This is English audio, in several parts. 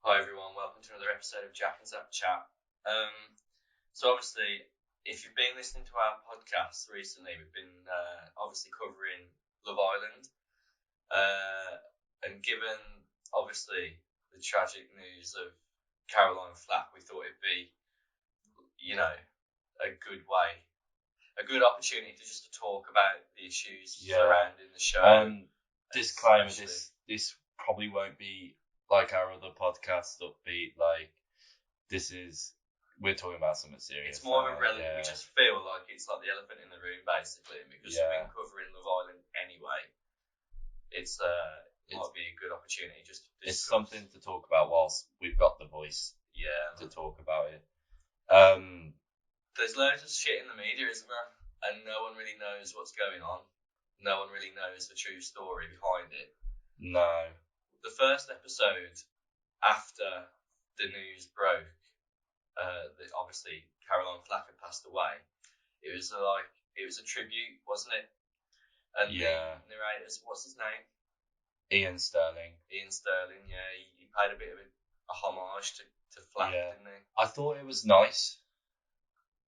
Hi everyone, welcome to another episode of Jack and Zach Chat. So obviously, if you've been listening to our podcast recently, we've been obviously covering Love Island, and given obviously the tragic news of Caroline Flack, we thought it'd be, a good opportunity to talk about the issues surrounding the show. Disclaimer: this probably won't be like our other podcast upbeat. Like we're talking about something serious. It's more of a relevant. We just feel like it's like the elephant in the room, basically, because we've been covering Love Island anyway. It might be a good opportunity just to discuss. It's something to talk about whilst we've got the voice. To talk about it. There's loads of shit in the media, isn't there? And no one really knows what's going on. No one really knows the true story behind it. No. The first episode after the news broke, that obviously Caroline Flack had passed away, it was a tribute, wasn't it? And the narrators, what's his name? Ian Sterling, he paid a bit of a homage to Flack, didn't he? I thought it was nice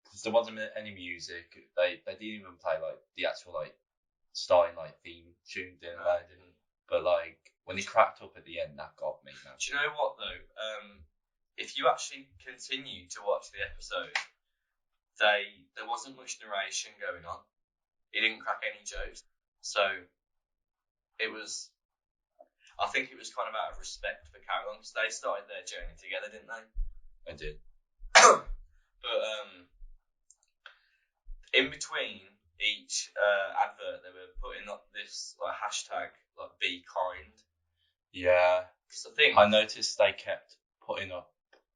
because there wasn't any music. They didn't even play like the actual like starting like theme tune, didn't they? They didn't. But like when he cracked up at the end, that got me. Do you know what though? If you actually continue to watch the episode, there wasn't much narration going on. He didn't crack any jokes, so I think it was kind of out of respect for Caroline, because they started their journey together, didn't they? They did. But in between each advert, they were putting up this like hashtag like "Be Kind." Yeah. Because I noticed they kept putting up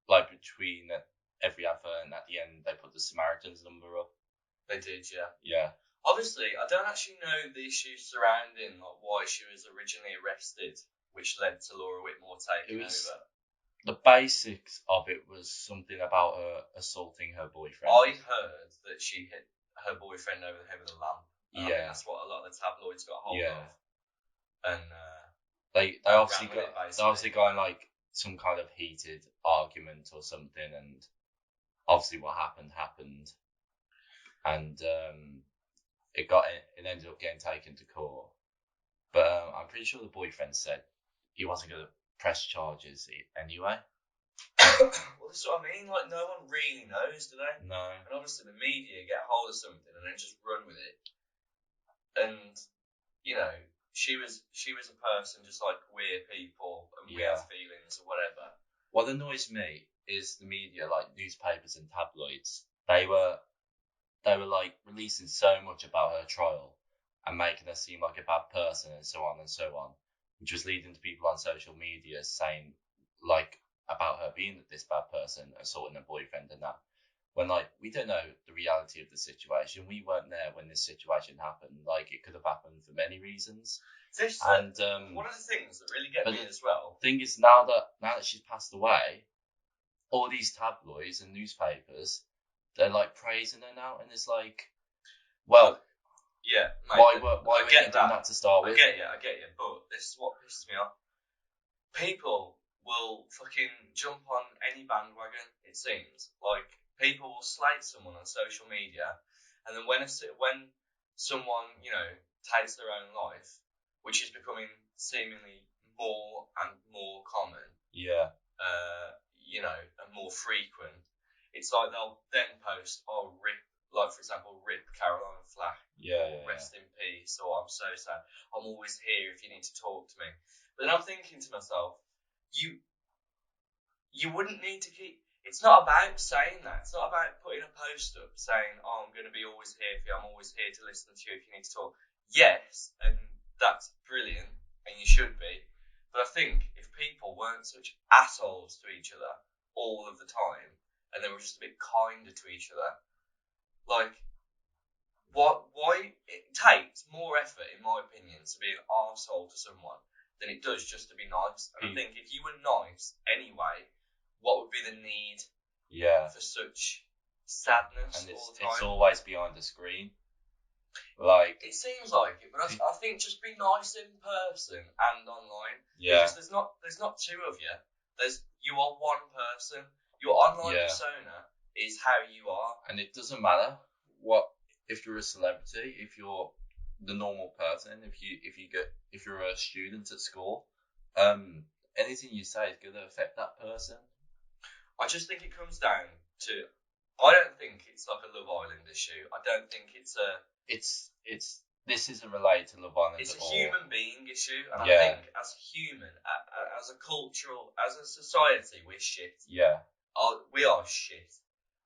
like between every advert, and at the end they put the Samaritans number up. They did, yeah. Yeah. Obviously, I don't actually know the issues surrounding like why she was originally arrested, which led to Laura Whitmore taking over. The basics of it was something about her assaulting her boyfriend. I heard that she hit her boyfriend over the head with a lamp. I think that's what a lot of the tabloids got hold of. And they obviously got in like some kind of heated argument or something, and obviously what happened, and it ended up getting taken to court. But I'm pretty sure the boyfriend said he wasn't going to press charges anyway. Well, that's what I mean. Like, no one really knows, do they? No. And obviously the media get hold of something and then just run with it. And she was a person just like we're people, and we have feelings or whatever. What annoys me is the media, like newspapers and tabloids. They were like releasing so much about her trial and making her seem like a bad person and so on, which was leading to people on social media saying like about her being this bad person, assaulting her boyfriend and that. When like we don't know the reality of the situation. We weren't there when this situation happened. Like it could have happened for many reasons. One of the things that really get me as well. Thing is, now that she's passed away, all these tabloids and newspapers, they're like praising her now, and it's like, well, yeah, mate, why were you doing that to start with? I get you, but this is what pisses me off. People will fucking jump on any bandwagon. It seems like people will slate someone on social media, and then when someone takes their own life, which is becoming seemingly more and more common, and more frequent, it's like they'll then post, for example, rip Caroline Flack, rest in peace, or I'm so sad, I'm always here if you need to talk to me. But then I'm thinking to myself, you wouldn't need to keep. It's not about saying that. It's not about putting a post up saying, I'm going to be always here for you. I'm always here to listen to you if you need to talk. Yes, and that's brilliant, and you should be. But I think if people weren't such assholes to each other all of the time, and they were just a bit kinder to each other, like, why it takes more effort, in my opinion, to be an arsehole to someone than it does just to be nice. And I think if you were nice anyway, what would be the need for such sadness and all the time? It's always behind the screen. Like it seems like it, but I think just be nice in person and online. Yeah. Because there's not two of you. You are one person. Your online Yeah. persona is how you are. And it doesn't matter if you're a celebrity, if you're the normal person, if you're a student at school, anything you say is going to affect that person. I just think it comes down to. I don't think it's like a Love Island issue. I don't think it's a. This isn't related to Love Island It's at a all. human being issue, and Yeah. I think as a human, as a cultural, as a society, we're shit. Yeah. We are shit.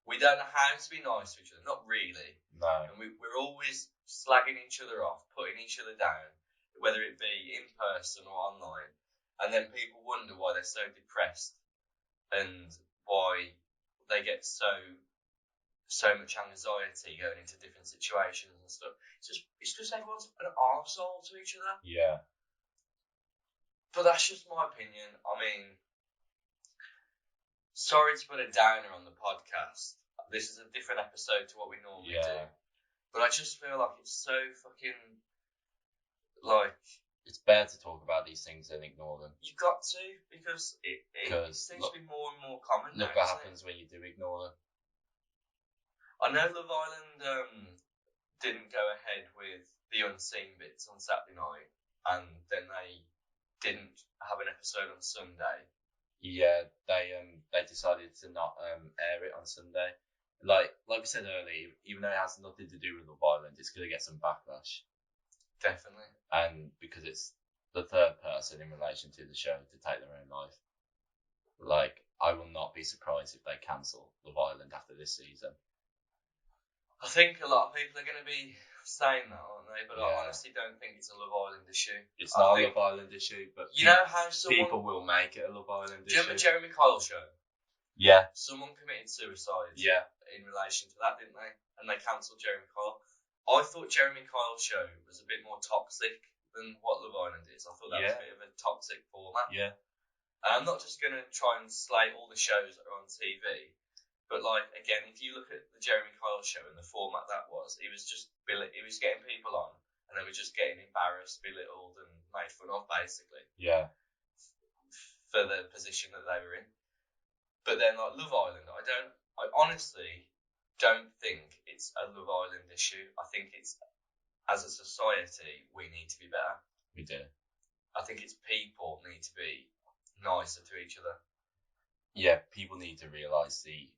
We don't know how to be nice to each other. Not really. No. And we're always slagging each other off, putting each other down, whether it be in person or online. And then people wonder why they're so depressed and why they get so much anxiety going into different situations and stuff. It's just everyone's an arsehole to each other. Yeah. But that's just my opinion. I mean, sorry to put a downer on the podcast. This is a different episode to what we normally do. But I just feel like it's so fucking, like... It's better to talk about these things than ignore them. You've got to, because it seems to be more and more common now. Look what happens when you do ignore them. I know Love Island didn't go ahead with the unseen bits on Saturday night, and then they didn't have an episode on Sunday. Yeah, they decided to not air it on Sunday. Like we said earlier, even though it has nothing to do with Love Island, it's gonna get some backlash. Definitely. And because it's the third person in relation to the show to take their own life. Like, I will not be surprised if they cancel Love Island after this season. I think a lot of people are going to be saying that, aren't they? But I honestly don't think it's a Love Island issue. It's not a Love Island issue, but you know how people will make it a Love Island issue. Do you remember Jeremy Kyle show? Yeah. Someone committed suicide. Yeah. In relation to that, didn't they? And they cancelled Jeremy Kyle. I thought Jeremy Kyle's show was a bit more toxic than what Love Island is. I thought that was a bit of a toxic format. Yeah. And I'm not just going to try and slay all the shows that are on TV, but like, again, if you look at the Jeremy Kyle show and the format that was, he was getting people on, and they were just getting embarrassed, belittled, and made fun of, basically. Yeah. For the position that they were in. But then, like Love Island, I honestly don't think it's a Love Island issue. I think it's, as a society, we need to be better. We do. I think it's people need to be nicer to each other. Yeah, people need to realise the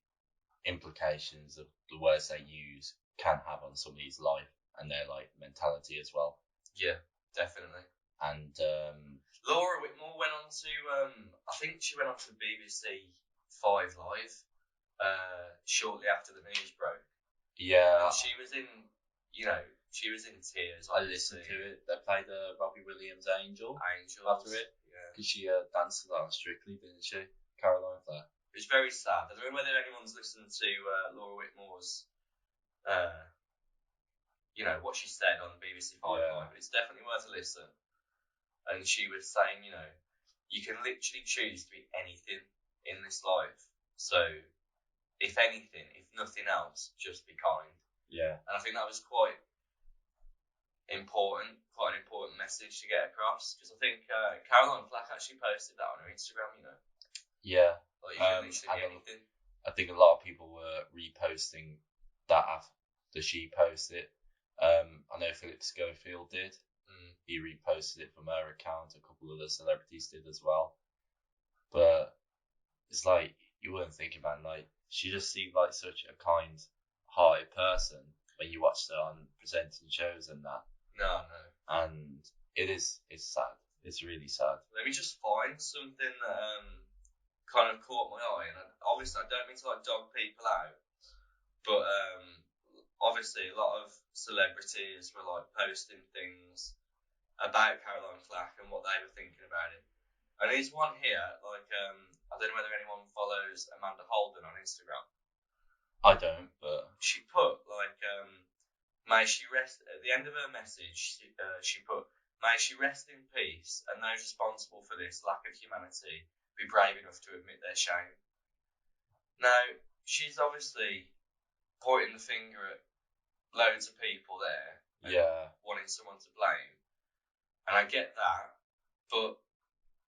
implications of the words they use can have on somebody's life and their like mentality as well. Yeah, definitely. And Laura Whitmore went on to, I think she went on to BBC 5 Live shortly after the news broke. Yeah. And she was in tears. I listened to it. They played Robbie Williams' Angels after it. Yeah. Because she danced on Strictly, didn't she? Caroline Flack. It was very sad. I don't know whether anyone's listened to Laura Whitmore's, what she said on BBC 5 Live, but it's definitely worth a listen. And she was saying, you can literally choose to be anything in this life. So, if anything, if nothing else, just be kind. Yeah. And I think that was quite an important message to get across. Because I think Caroline Flack actually posted that on her Instagram, Yeah. Like, you can literally be anything. I think a lot of people were reposting that after she posted it. I know Philip Schofield did. He reposted it from her account. A couple of the celebrities did as well. But it's like, you wouldn't think about it. Like, she just seemed like such a kind-hearted person when you watched her on presenting shows and that. No. And it's sad. It's really sad. Let me just find something that kind of caught my eye. And obviously, I don't mean to like dog people out, but obviously, a lot of celebrities were like posting things about Caroline Flack and what they were thinking about it. And there's one here, like, I don't know whether anyone follows Amanda Holden on Instagram. I don't, but she put like, may she rest, at the end of her message, she put, may she rest in peace, and those responsible for this lack of humanity be brave enough to admit their shame. Now, she's obviously pointing the finger at loads of people there, wanting someone to blame, and I get that, but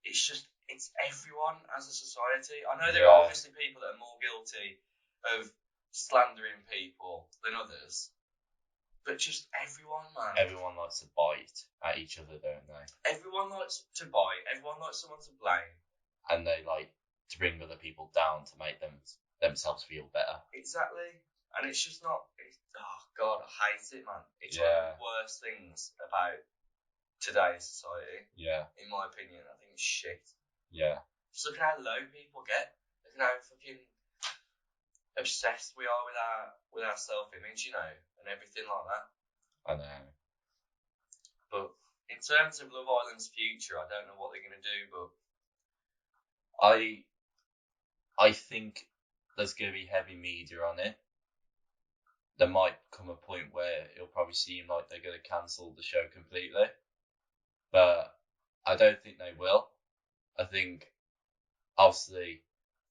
it's it's everyone as a society. I know there Yeah. are obviously people that are more guilty of slandering people than others, but just everyone, man. Everyone likes to bite at each other, don't they? Everyone likes to bite. Everyone likes someone to blame. And they like to bring other people down to make themselves feel better. Exactly. And it's just not. Oh God, I hate it, man. It's one Yeah. of the worst things about today's society. Yeah. In my opinion, I think it's shit. Yeah. Just look at how low people get. Look at how fucking obsessed we are with our self-image, you know, and everything like that. I know. But in terms of Love Island's future, I don't know what they're going to do, but I think there's going to be heavy media on it. There might come a point where it'll probably seem like they're going to cancel the show completely, but I don't think they will. I think, obviously,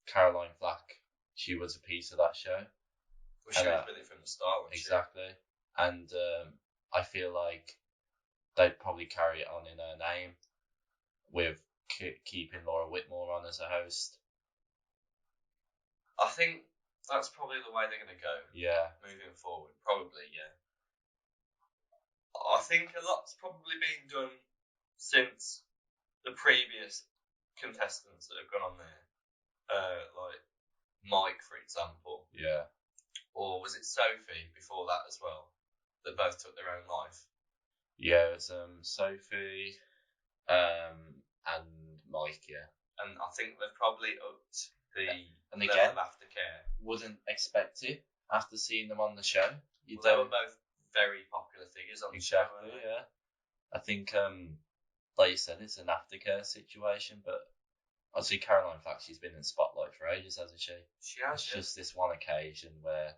Caroline Flack, she was a piece of that show. well, she was with it from the start. Exactly. And I feel like they'd probably carry it on in her name with keeping Laura Whitmore on as a host. I think that's probably the way they're going to go. Yeah. Moving forward, probably, yeah. I think a lot's probably been done since the previous contestants that have gone on there. Like Mike, for example. Yeah. Or was it Sophie before that as well? That both took their own life. Yeah, it's Sophie, and Mike, yeah. And I think they've probably upped the and level again, of aftercare. Wouldn't expect it after seeing them on the show. Well, they were both very popular figures on the show. Exactly, yeah. I think, like you said, it's an aftercare situation, but obviously Caroline Flack, she's been in the spotlight for ages, hasn't she? She has. It's just this one occasion where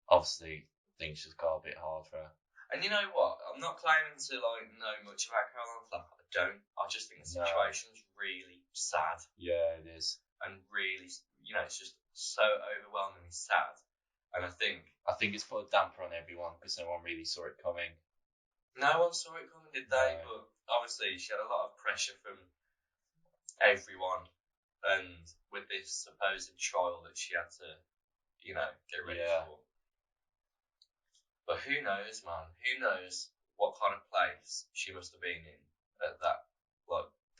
obviously things just got a bit hard for her. And you know what? I'm not claiming to know much about Caroline Flack. I don't. I just think the situation's really sad. Yeah, it is. And really, it's just so overwhelmingly sad. And I think it's put a damper on everyone because no one really saw it coming. No one saw it coming, did they? No. But obviously, she had a lot of pressure from everyone, and with this supposed trial that she had to, get ready for. But who knows, man? Who knows what kind of place she must have been in at that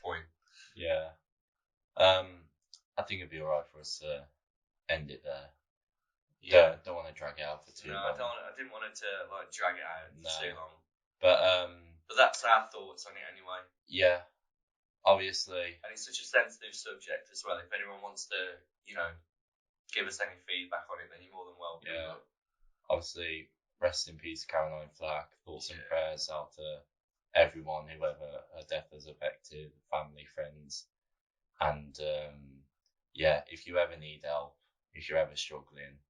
point? Yeah. I think it'd be alright for us to end it there. Yeah. Don't want to drag it out for too long. No, I didn't want it to drag it out for too long. But that's our thoughts on it anyway. Yeah. Obviously. And it's such a sensitive subject as well. If anyone wants to, give us any feedback on it, then you're more than welcome. Yeah. Obviously, rest in peace, Caroline Flack. Thoughts and prayers out to everyone, whoever her death has affected, family, friends. And if you ever need help, if you're ever struggling,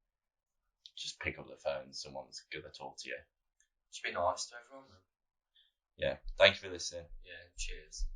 just pick up the phone. Someone's going to talk to you. Just be nice to everyone, man. Yeah. Thank you for listening. Yeah, cheers.